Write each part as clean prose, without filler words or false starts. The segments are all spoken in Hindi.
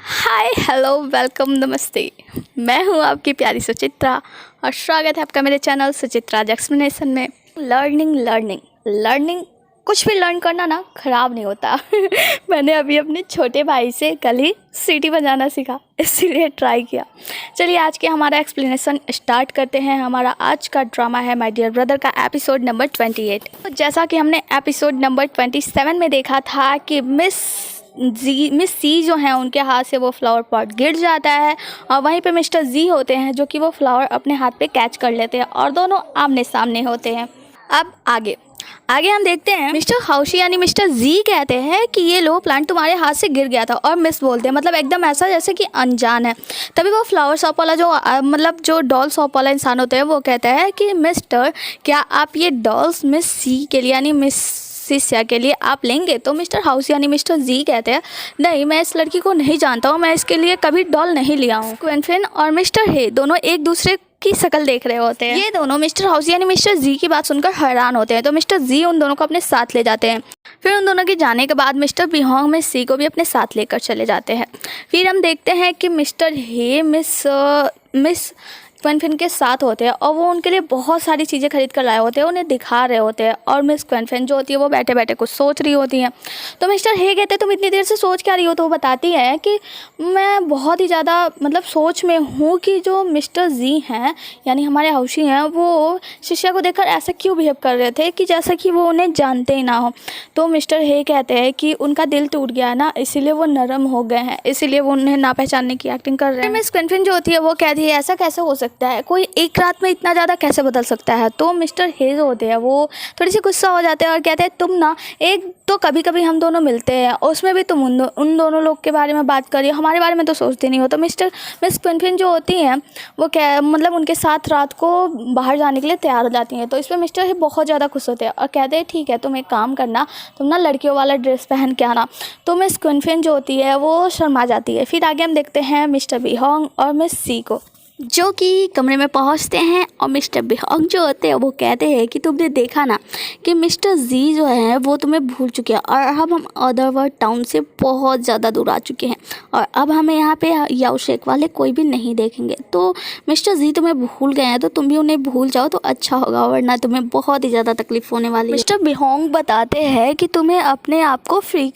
हाय हेलो वेलकम नमस्ते। मैं हूँ आपकी प्यारी सुचित्रा और स्वागत है आपका मेरे चैनल सुचित्राज एक्सप्लेनेशन में। लर्निंग कुछ भी लर्न करना ना ख़राब नहीं होता। मैंने अभी अपने छोटे भाई से कल ही सीटी बजाना सीखा, इसीलिए ट्राई किया। चलिए आज के हमारा एक्सप्लेनेशन स्टार्ट करते हैं। हमारा आज का ड्रामा है माय डियर ब्रदर का एपिसोड नंबर 28। तो जैसा कि हमने एपिसोड नंबर 27 में देखा था कि मिस सी जो हैं उनके हाथ से वो फ्लावर पॉट गिर जाता है और वहीं पे मिस्टर जी होते हैं जो कि वो फ्लावर अपने हाथ पे कैच कर लेते हैं और दोनों आमने सामने होते हैं। अब आगे हम देखते हैं मिस्टर हाउशी यानी मिस्टर जी कहते हैं कि ये लो प्लांट तुम्हारे हाथ से गिर गया था, और मिस बोलते हैं मतलब एकदम ऐसा जैसे कि अनजान है। तभी वो फ्लावर शॉप वाला जो डॉल शॉप वाला इंसान होते हैं वो कहता है कि मिस्टर क्या आप ये डॉल्स मिस सी के लिए यानी मिस शिष्या के लिए आप लेंगे? तो मिस्टर हाउस यानी मिस्टर जी कहते हैं नहीं, मैं इस लड़की को नहीं जानता हूँ, मैं इसके लिए कभी डॉल नहीं लिया हूँ। क्विंटन और मिस्टर हे दोनों एक दूसरे की शक्ल देख रहे होते हैं। ये दोनों मिस्टर हाउस यानी मिस्टर जी की बात सुनकर हैरान होते हैं। तो मिस्टर जी उन दोनों को अपने साथ ले जाते हैं। फिर उन दोनों के जाने के बाद मिस्टर बिहोंग मिस सी को भी अपने साथ लेकर चले जाते हैं। फिर हम देखते हैं कि मिस्टर हे मिस क्विंटन के साथ होते हैं और वो उनके लिए बहुत सारी चीज़ें खरीद कर लाए होते हैं, उन्हें दिखा रहे होते हैं। और मिस क्विंटन जो होती है वो बैठे बैठे कुछ सोच रही होती हैं। तो मिस्टर हे कहते हैं तुम इतनी देर से सोच क्या रही हो? तो वो बताती है कि मैं बहुत ही ज़्यादा मतलब सोच में हूँ कि जो मिस्टर जी हैं यानी हमारे हाउसी हैं वो शिष्या को देखकर ऐसा क्यों बिहेव कर रहे थे कि जैसा कि वो उन्हें जानते ही ना हो। तो मिस्टर हे कहते हैं कि उनका दिल टूट गया है ना, इसीलिए वो नरम हो गए हैं, इसीलिए वो उन्हें ना पहचानने की एक्टिंग कर रहे हैं। मिस क्विंटन जो होती है वो कहती है ऐसा कैसे हो सकता है, कोई एक रात में इतना ज़्यादा कैसे बदल सकता है? तो मिस्टर हे जो होते हैं वो थोड़ी सी गुस्सा हो जाते हैं और कहते हैं तुम ना एक तो कभी कभी हम दोनों मिलते हैं और उसमें भी तुम उन दोनों लोग के बारे में बात करिए, हमारे बारे में तो सोचते नहीं हो। तो मिस क्विंटन जो होती हैं वो क्या मतलब उनके साथ रात को बाहर जाने के लिए तैयार हो जाती हैं। तो इस पर मिस्टर हे बहुत ज़्यादा खुश होते हैं और कहते हैं ठीक है तुम एक काम करना, तुम ना लड़कियों वाला ड्रेस पहन के आना। तो मिस क्विंटन जो होती है वो शर्मा जाती है। फिर आगे हम देखते हैं मिस्टर बिहोंग और मिस सी को जो कि कमरे में पहुंचते हैं और मिस्टर बिहोंग जो होते हैं वो कहते हैं कि तुमने देखा ना कि मिस्टर जी जो है वो तुम्हें भूल चुके हैं और अब हम अदरवर्ल्ड टाउन से बहुत ज़्यादा दूर आ चुके हैं और अब हमें यहाँ पे याओशेक वाले कोई भी नहीं देखेंगे। तो मिस्टर जी तुम्हें भूल गए हैं तो तुम भी उन्हें भूल जाओ तो अच्छा होगा, वरना तुम्हें बहुत ही ज़्यादा तकलीफ होने वाली है। मिस्टर बिहोंग बताते हैं कि तुम्हें अपने आप को फ्री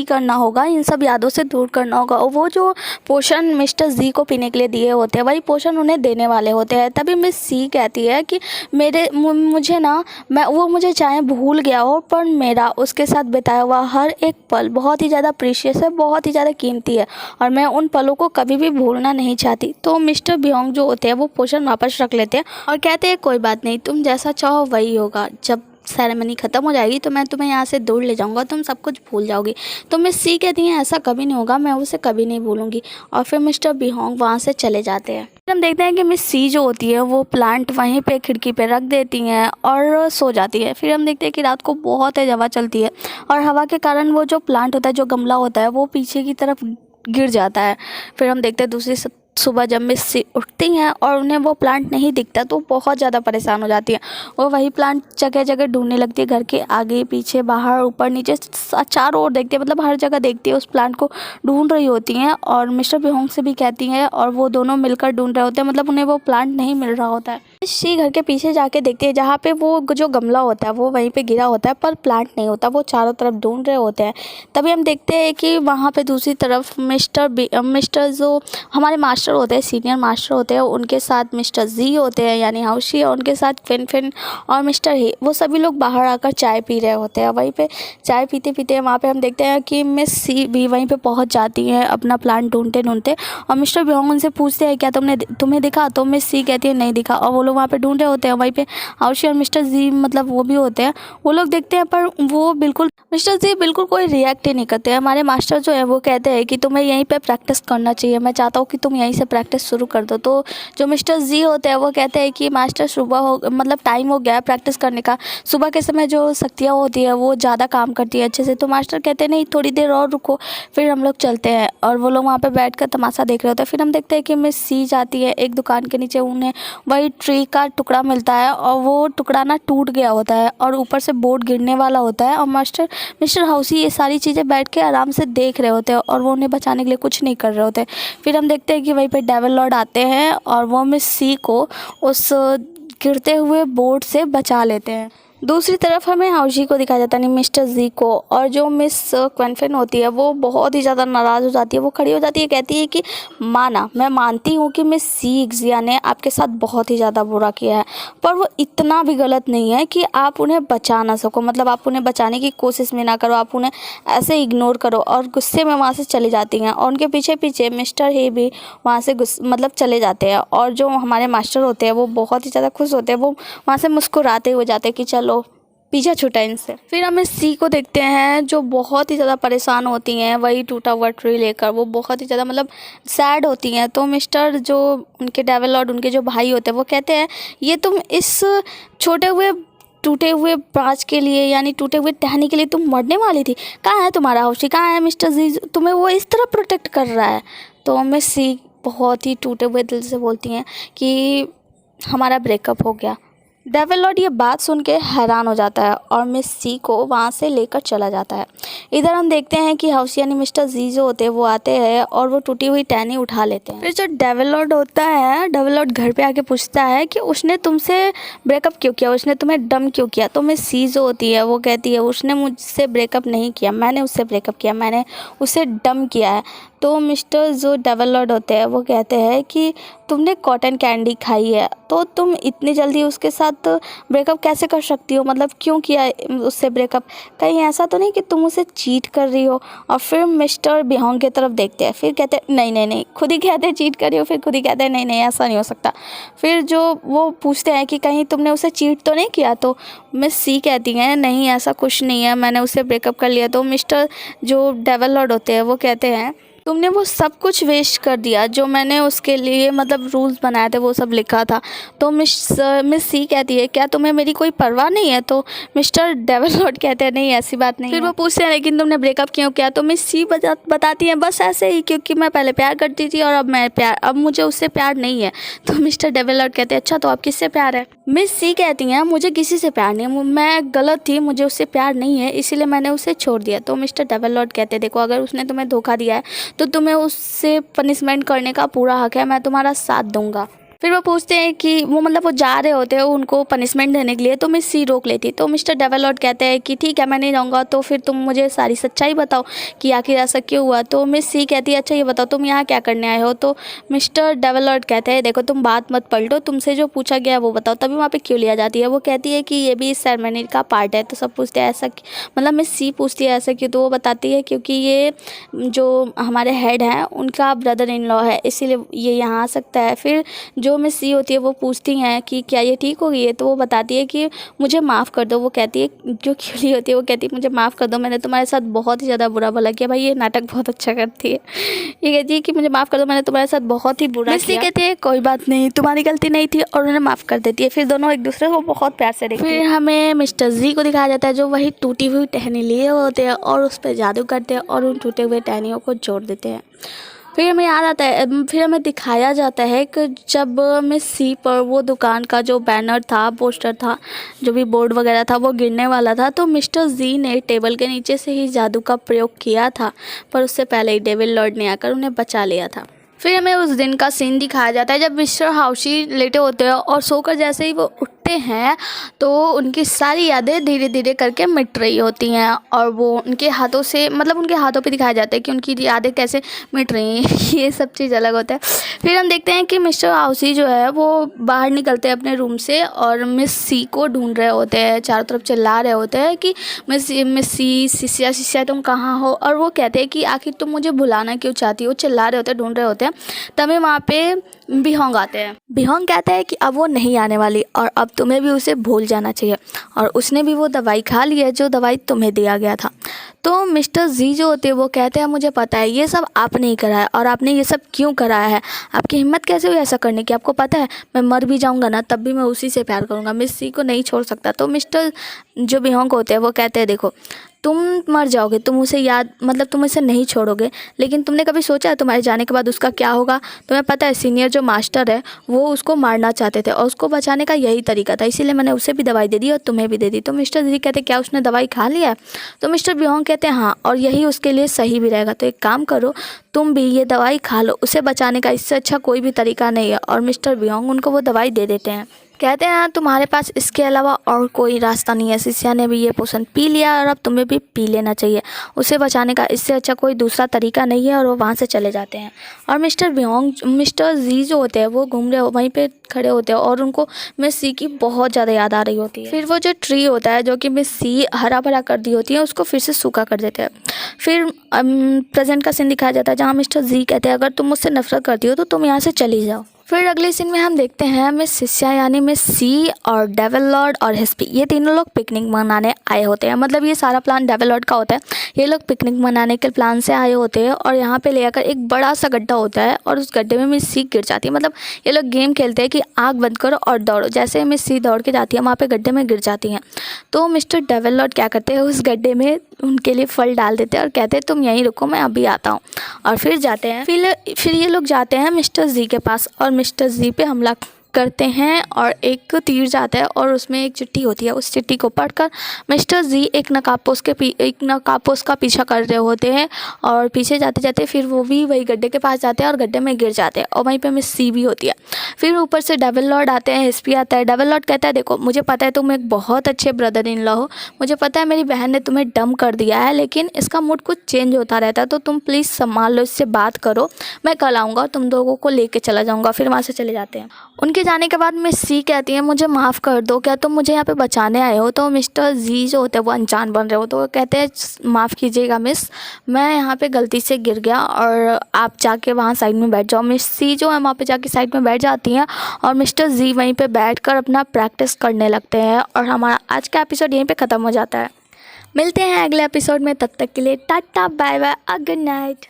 करना होगा, इन सब यादों से दूर करना होगा। और वो जो पोशन मिस्टर जी को पीने के लिए दिए होते हैं वही पोषण उन्हें देने वाले होते हैं। तभी मिस सी कहती है कि मुझे ना वो मुझे चाहे भूल गया हो पर मेरा उसके साथ बिताया हुआ हर एक पल बहुत ही ज़्यादा प्रीशियस है, बहुत ही ज़्यादा कीमती है और मैं उन पलों को कभी भी भूलना नहीं चाहती। तो मिस्टर बिहोंग जो होते हैं वो पोषण वापस रख लेते हैं और कहते हैं कोई बात नहीं, तुम जैसा चाहो वही होगा, जब सेरेमनी ख़त्म हो जाएगी तो मैं तुम्हें यहाँ से दूर ले जाऊँगा, तुम सब कुछ भूल जाओगी। तो मिस सी कहती हैं ऐसा कभी नहीं होगा, मैं उसे कभी नहीं भूलूंगी। और फिर मिस्टर बिहोंग वहाँ से चले जाते हैं। हम देखते हैं कि मिस सी जो होती है वो प्लांट वहीं पे खिड़की पे रख देती हैं और सो जाती है। फिर हम देखते हैं कि रात को बहुत तेज हवा चलती है और हवा के कारण वो जो प्लांट होता है, जो गमला होता है, वो पीछे की तरफ गिर जाता है। फिर हम देखते हैं दूसरी सुबह जब मिस सी उठती हैं और उन्हें वो प्लांट नहीं दिखता तो बहुत ज़्यादा परेशान हो जाती हैं। वो वही प्लांट जगह जगह ढूंढने लगती है, घर के आगे पीछे बाहर ऊपर नीचे चारों ओर देखती है, मतलब हर जगह देखती है, उस प्लांट को ढूंढ रही होती हैं और मिस्टर बिहोंग से भी कहती हैं और वो दोनों मिलकर ढूंढ रहे होते हैं, मतलब उन्हें वो प्लांट नहीं मिल रहा होता है। मिस सी घर के पीछे जाके देखती है जहाँ पे वो जो गमला होता है वो वहीं पे गिरा होता है पर प्लांट नहीं होता, वो चारों तरफ ढूंढ रहे होते हैं। तभी हम देखते हैं कि वहाँ पे दूसरी तरफ मिस्टर जो हमारे मास्टर होते हैं, सीनियर मास्टर होते हैं, उनके साथ मिस्टर जी होते हैं यानी हाउशी और उनके साथ क्विंटन और मिस्टर ही, वो सभी लोग बाहर आकर चाय पी रहे होते हैं। वहीं पे चाय पीते पीते वहाँ पे हम देखते हैं कि मिस सी भी वहीं पे पहुँच जाती हैं अपना प्लान ढूंढते ढूंढते और मिस्टर बिहोंग उनसे पूछते हैं क्या तुम्हें दिखा? तो मिस सी कहती है नहीं दिखा और वो लोग वहाँ पे ढूंढ रहे होते हैं। वहीं पे हाउशी और मिस्टर जी मतलब वो भी होते हैं, वो लोग देखते हैं पर वो मिस्टर जी बिल्कुल कोई रिएक्ट ही नहीं करते हैं। हमारे मास्टर जो है वो कहते हैं कि तुम्हें यहीं पे प्रैक्टिस करना चाहिए, मैं चाहता हूँ कि तुम यहीं से प्रैक्टिस शुरू कर दो। तो जो मिस्टर जी होते हैं वो कहते हैं कि मास्टर सुबह हो मतलब टाइम हो गया है प्रैक्टिस करने का, सुबह के समय जो शक्तियाँ होती है वो ज़्यादा काम करती है अच्छे से। तो मास्टर कहते हैं नहीं थोड़ी देर और रुको, फिर हम लोग चलते हैं और वो लोग वहाँ पर बैठ कर तमाशा देख रहे होते हैं। फिर हम देखते हैं कि मिस सी जाती है एक दुकान के नीचे, उन्हें वही ट्री लकड़ी का टुकड़ा मिलता है और वो टुकड़ा ना टूट गया होता है और ऊपर से बोर्ड गिरने वाला होता है और मिस्टर हाउसी ये सारी चीज़ें बैठ के आराम से देख रहे होते हैं और वो उन्हें बचाने के लिए कुछ नहीं कर रहे होते। फिर हम देखते हैं कि वहीं पे डेविल लॉर्ड आते हैं और वो मिस सी को उस गिरते हुए बोर्ड से बचा लेते हैं। दूसरी तरफ हमें हाउजी को दिखाया जाता है, नहीं मिस्टर जी को, और जो मिस क्वेनफिन होती है वो बहुत ही ज़्यादा नाराज़ हो जाती है। वो खड़ी हो जाती है, कहती है कि माना मैं मानती हूँ कि मिस सी एक्जिया ने आपके साथ बहुत ही ज़्यादा बुरा किया है, पर वो इतना भी गलत नहीं है कि आप उन्हें बचा ना सको। मतलब आप उन्हें बचाने की कोशिश में ना करो, आप उन्हें ऐसे इग्नोर करो। और गुस्से में वहाँ से चली जाती हैं और उनके पीछे पीछे मिस्टर हे भी वहाँ से मतलब चले जाते हैं। और जो हमारे मास्टर होते हैं वो बहुत ही ज़्यादा खुश होते हैं, वो वहाँ से मुस्कुराते हुए जाते हैं कि चलो पीछा छूटा इनसे। फिर हमें सी को देखते हैं जो बहुत ही ज़्यादा परेशान होती हैं वही टूटा हुआ ट्री लेकर। वो बहुत ही ज़्यादा मतलब सैड होती हैं। तो मिस्टर जो उनके डेविल लॉर्ड, उनके जो भाई होते हैं, वो कहते हैं ये तुम इस टूटे हुए बाज के लिए, यानी टूटे हुए टहनी के लिए तुम मरने वाली थी। कहाँ है तुम्हारा हाउसी, कहाँ है मिस्टर जी, तुम्हें वो इस तरह प्रोटेक्ट कर रहा है। तो हमें सी बहुत ही टूटे हुए दिल से बोलती हैं कि हमारा ब्रेकअप हो गया। डेविल लॉर्ड ये बात सुन के हैरान हो जाता है और मिस सी को वहाँ से लेकर चला जाता है। इधर हम देखते हैं कि हाउसी यानी मिस्टर जी जो होते हैं वो आते हैं और वो टूटी हुई टहनी उठा लेते हैं। फिर जो डेविल लॉर्ड होता है, डेविल लॉर्ड घर पे आके पूछता है कि उसने तुमसे ब्रेकअप क्यों किया, उसने तुम्हें डम क्यों किया। तो मिस सी जो होती है वो कहती है उसने मुझसे ब्रेकअप नहीं किया, मैंने उससे ब्रेकअप किया, मैंने उसे डम किया है। तो मिस्टर जो डेविल लॉर्ड होते हैं वो कहते हैं कि तुमने कॉटन कैंडी खाई है तो तुम इतनी जल्दी उसके साथ ब्रेकअप कैसे कर सकती हो, मतलब क्यों किया उससे ब्रेकअप, कहीं ऐसा तो नहीं कि तुम उसे चीट कर रही हो। और फिर मिस्टर बिहोंग की तरफ देखते हैं, फिर कहते हैं नहीं नहीं नहीं, खुद ही कहते हैं चीट कर रही हो, फिर खुद ही कहते हैं नहीं नहीं ऐसा नहीं हो सकता। फिर जो वो पूछते हैं कि कहीं तुमने उसे चीट तो नहीं किया। तो मिस सी कहती हैं नहीं ऐसा कुछ नहीं है, मैंने उससे ब्रेकअप कर लिया। तो मिस्टर जो डेविल लॉर्ड होते हैं वो कहते हैं तुमने वो सब कुछ वेस्ट कर दिया जो मैंने उसके लिए मतलब रूल्स बनाए थे, वो सब लिखा था। तो मिस सी कहती है क्या तुम्हें मेरी कोई परवाह नहीं है। तो मिस्टर डेविल लॉर्ड कहते हैं नहीं ऐसी बात नहीं। फिर वो पूछते हैं लेकिन तुमने ब्रेकअप क्यों किया। तो मिस सी बताती है बस ऐसे ही, क्योंकि मैं पहले प्यार करती थी और अब मुझे उससे प्यार नहीं है। तो मिस्टर डेविल लॉर्ड कहते हैं अच्छा तो अब किससे प्यार है। मिस सी कहती हैं मुझे किसी से प्यार नहीं है, मैं गलत थी, मुझे उससे प्यार नहीं है, इसीलिए मैंने उसे छोड़ दिया। तो मिस्टर डेविल लॉर्ड कहते हैं देखो अगर उसने तुम्हें धोखा दिया है तो तुम्हें उससे पनिशमेंट करने का पूरा हक है, मैं तुम्हारा साथ दूंगा। फिर वो पूछते हैं कि वो जा रहे होते हैं उनको पनिशमेंट देने के लिए। तो मिस सी रोक लेती। तो मिस्टर डेविल लॉर्ड कहते हैं कि ठीक है मैं नहीं जाऊँगा, तो फिर तुम मुझे सारी सच्चाई बताओ कि आखिर ऐसा क्यों हुआ। तो मिस सी कहती है अच्छा ये बताओ तुम यहाँ क्या करने आए हो। तो मिस्टर डेविल लॉर्ड कहते हैं देखो तुम बात मत पलटो, तुमसे जो पूछा गया है वो बताओ। तभी वहाँ पे क्यों लिया जाती है। वो कहती है कि ये भी इस सेरेमनी का पार्ट है। तो सब पूछते हैं ऐसा मिस सी पूछती है ऐसा क्यों। तो वो बताती है क्योंकि ये जो हमारे हेड हैं उनका ब्रदर इन लॉ है, इसीलिए ये यहाँ आ सकता है। फिर जो मिस सी होती है वो पूछती हैं कि क्या ये ठीक हो गई है। तो वो बताती है कि मुझे माफ़ कर दो। वो कहती है जो खिली होती है वो कहती है मुझे माफ़ कर दो, मैंने तुम्हारे साथ बहुत ही ज़्यादा बुरा भला किया। भाई ये नाटक बहुत अच्छा करती है। ये कहती है कि मुझे माफ़ कर दो, मैंने तुम्हारे साथ बहुत ही बुरा किया। मिस सी कहती है कोई बात नहीं, तुम्हारी गलती नहीं थी, और उन्हें माफ़ कर देती है। फिर दोनों एक दूसरे को बहुत प्यार से देखते हैं। फिर हमें मिस्टर जी को दिखाया जाता है जो वही टूटी हुई टहनी लिए होते हैं और उस पर जादू करते हैं और उन टूटे हुए टहनियों को जोड़ देते हैं। फिर हमें याद आता है, फिर हमें दिखाया जाता है कि जब मिस सी पर वो दुकान का जो बैनर था, पोस्टर था, जो भी बोर्ड वगैरह था वो गिरने वाला था। तो मिस्टर जी ने टेबल के नीचे से ही जादू का प्रयोग किया था, पर उससे पहले ही डेविल लॉर्ड ने आकर उन्हें बचा लिया था। फिर हमें उस दिन का सीन दिखाया जाता है जब मिस्टर हाउसी लेटे होते हैं और सोकर जैसे ही वो उठते हैं तो उनकी सारी यादें धीरे धीरे करके मिट रही होती हैं और वो उनके हाथों से उनके हाथों पे दिखाया जाता है कि उनकी यादें कैसे मिट रही हैं। ये सब चीज़ अलग होता है। फिर हम देखते हैं कि मिस्टर हाउसी जो है वो बाहर निकलते हैं अपने रूम से और मिस सी को ढूंढ रहे होते हैं, चारों तरफ चिल्ला रहे होते हैं कि मिस सी शिष्या तुम कहाँ हो। और वो कहते हैं कि आखिर तुम मुझे बुलाना क्यों चाहती हो, चिल्ला रहे होते हैं, ढूंढ रहे होते हैं। तभी वहाँ पे बिहोंग आते हैं। बिहोंग कहता है कि अब वो नहीं आने वाली और अब तुम्हें भी उसे भूल जाना चाहिए, और उसने भी वो दवाई खा ली है जो दवाई तुम्हें दिया गया था। तो मिस्टर जी जो होते हैं वो कहते हैं मुझे पता है ये सब आपने ही करा है, और आपने ये सब क्यों कराया है, आपकी हिम्मत कैसे हुई ऐसा करने की। आपको पता है मैं मर भी जाऊंगा ना तब भी मैं उसी से प्यार करूंगा, मिस सी को नहीं छोड़ सकता। तो मिस्टर जो बिहोंग होते हैं वो कहते हैं देखो तुम मर जाओगे, तुम उसे याद मतलब तुम उसे नहीं छोड़ोगे, लेकिन तुमने कभी सोचा है तुम्हारे जाने के बाद उसका क्या होगा? तुम्हें पता है सीनियर जो मास्टर है वो उसको मारना चाहते थे और उसको बचाने का यही तरीका था, इसीलिए मैंने उसे भी दवाई दे दी और तुम्हें भी दे दी। तो मिस्टर जी कहते क्या उसने दवाई खा लिया है? तो मिस्टर बिहोंग कहते हैं हाँ, और यही उसके लिए सही भी रहेगा। तो एक काम करो, तुम भी ये दवाई खा लो, उसे बचाने का इससे अच्छा कोई भी तरीका नहीं है। और मिस्टर बिहोंग उनको वो दवाई दे देते हैं। कहते हैं तुम्हारे पास इसके अलावा और कोई रास्ता नहीं है, शिष्या ने भी ये पोशन पी लिया और अब तुम्हें भी पी लेना चाहिए, उसे बचाने का इससे अच्छा कोई दूसरा तरीका नहीं है। और वो वहाँ से चले जाते हैं और मिस्टर जी जो होते हैं वो घूम रहे वहीं पे खड़े होते हैं और उनको मिस सी की बहुत ज़्यादा याद आ रही होती है। फिर वो जो ट्री होता है जो कि मिस सी हरा भरा कर दी होती है उसको फिर से सूखा कर देते हैं। फिर प्रेजेंट का सीन दिखाया जाता है जहाँ मिस्टर जी कहते हैं अगर तुम मुझसे नफरत करती हो तो तुम यहाँ से चली जाओ। फिर अगले सीन में हम देखते हैं मिस शिष्या यानी मिस सी और डेविल लॉर्ड और हिस्पी ये तीनों लोग पिकनिक मनाने आए होते हैं। मतलब ये सारा प्लान डेविल लॉर्ड का होता है, ये लोग पिकनिक मनाने के प्लान से आए होते हैं और यहाँ पे ले आकर एक बड़ा सा गड्ढा होता है और उस गड्ढे में मिस सी गिर जाती है। मतलब ये लोग गेम खेलते हैं कि आँख बंद करो और दौड़ो, जैसे मिस सी दौड़ के जाती है वहाँ पे गड्ढे में गिर जाती हैं। तो मिस्टर डेविल लॉर्ड क्या करते हैं उस गड्ढे में उनके लिए फल डाल देते हैं और कहते हैं तुम यहीं रुको मैं अभी आता हूँ। और फिर जाते हैं फिर ये लोग जाते हैं मिस्टर जी के पास और मिस्टर जी पे हमला करते हैं और एक तीर जाता है और उसमें एक चिट्ठी होती है। उस चिट्ठी को पढ़कर मिस्टर जी एक नकाबपोश का पीछा कर रहे होते हैं और पीछे जाते जाते फिर वो भी वही गड्ढे के पास जाते हैं और गड्ढे में गिर जाते हैं और वहीं पे मिस सी भी होती है। फिर ऊपर से डेविल लॉर्ड आते हैं, हिस्पी आता है। डेविल लॉर्ड कहता है देखो मुझे पता है तुम एक बहुत अच्छे ब्रदर इन लॉ हो, मुझे पता है मेरी बहन ने तुम्हें डम कर दिया है, लेकिन इसका मूड कुछ चेंज होता रहता है तो तुम प्लीज़ संभाल लो, इससे बात करो, मैं कल आऊँगा और तुम लोगों को लेके चला जाऊँगा। फिर वहाँ से चले जाते हैं। उनके जाने के बाद मिस सी कहती है मुझे माफ़ कर दो, क्या तुम मुझे यहाँ पे बचाने आए हो? तो मिस्टर जी जो होते हैं वो अनजान बन रहे हो तो वो कहते हैं माफ़ कीजिएगा मिस, मैं यहाँ पे गलती से गिर गया और आप जाके वहाँ साइड में बैठ जाओ। मिस सी जो है वहाँ पे जाके साइड में बैठ जाती हैं और मिस्टर जी वहीं पे बैठकर अपना प्रैक्टिस करने लगते हैं और हमारा आज का एपिसोड यहीं पे ख़त्म हो जाता है। मिलते हैं अगले एपिसोड में, तब तक के लिए tata bye bye, good night.